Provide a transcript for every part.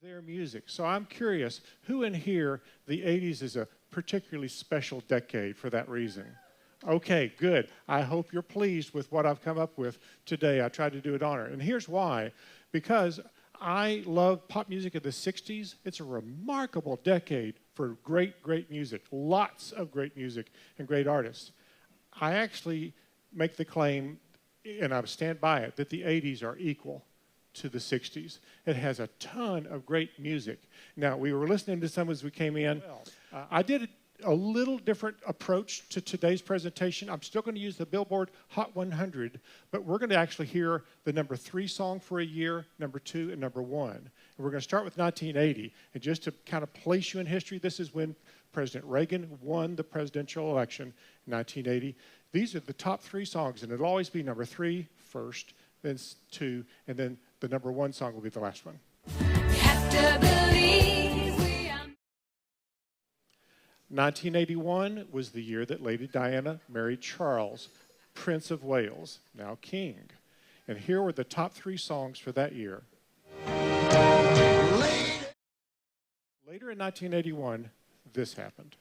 their music. So I'm curious, who in here, the 80s is a particularly special decade for that reason? Okay, good. I hope you're pleased with what I've come up with today. I tried to do it honor. And here's why. Because I love pop music of the 60s. It's a remarkable decade for great, great music. Lots of great music and great artists. I actually make the claim, and I stand by it, that the 80s are equal to the 60s. It has a ton of great music. Now, we were listening to some as we came in. I did a little different approach to today's presentation. I'm still going to use the Billboard Hot 100, but we're going to actually hear the number 3 song for a year, number 2, and number 1. And we're going to start with 1980. And just to kind of place you in history, this is when President Reagan won the presidential election in 1980. These are the top 3 songs, and it'll always be number 3 first, then 2, and then the number 1 song will be the last one. You have to believe we are. 1981 was the year that Lady Diana married Charles, Prince of Wales, now king. And here were the top 3 songs for that year. Later in 1981, this happened.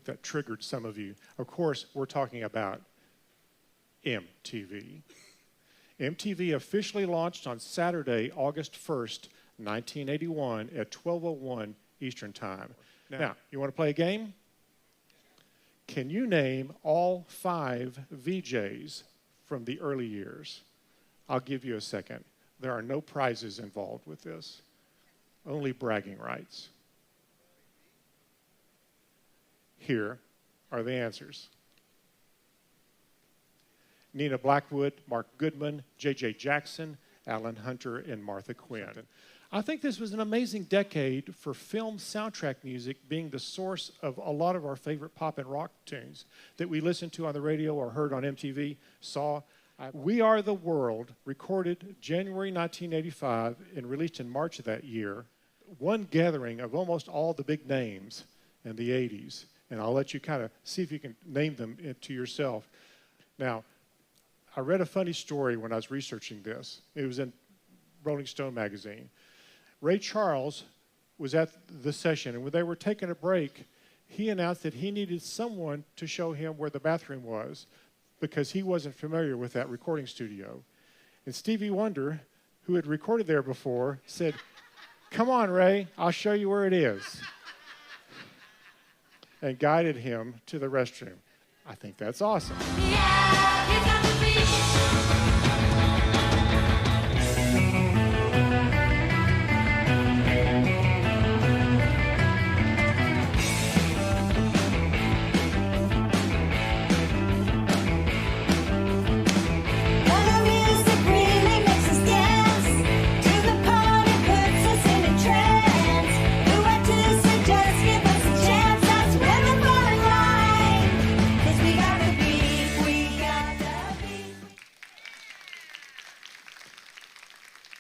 That triggered some of you. Of course, we're talking about MTV. MTV officially launched on Saturday, August 1st, 1981 at 12:01 Eastern Time. Now, you want to play a game? Can you name all 5 VJs from the early years? I'll give you a second. There are no prizes involved with this, only bragging rights. Here are the answers. Nina Blackwood, Mark Goodman, J.J. Jackson, Alan Hunter, and Martha Quinn. I think this was an amazing decade for film soundtrack music being the source of a lot of our favorite pop and rock tunes that we listened to on the radio or heard on MTV, saw. We Are the World, recorded January 1985 and released in March of that year, one gathering of almost all the big names in the 80s. And I'll let you kind of see if you can name them to yourself. Now, I read a funny story when I was researching this. It was in Rolling Stone magazine. Ray Charles was at the session, and when they were taking a break, he announced that he needed someone to show him where the bathroom was because he wasn't familiar with that recording studio. And Stevie Wonder, who had recorded there before, said, "Come on, Ray, I'll show you where it is," and guided him to the restroom. I think that's awesome.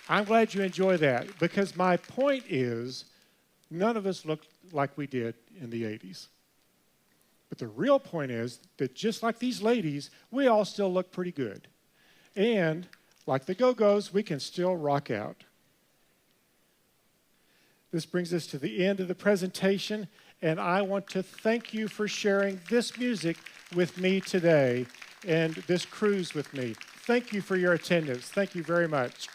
I'm glad you enjoy that, because my point is none of us looked like we did in the 80s. But the real point is that just like these ladies, we all still look pretty good. And like the Go-Go's, we can still rock out. This brings us to the end of the presentation, and I want to thank you for sharing this music with me today and this cruise with me. Thank you for your attendance. Thank you very much.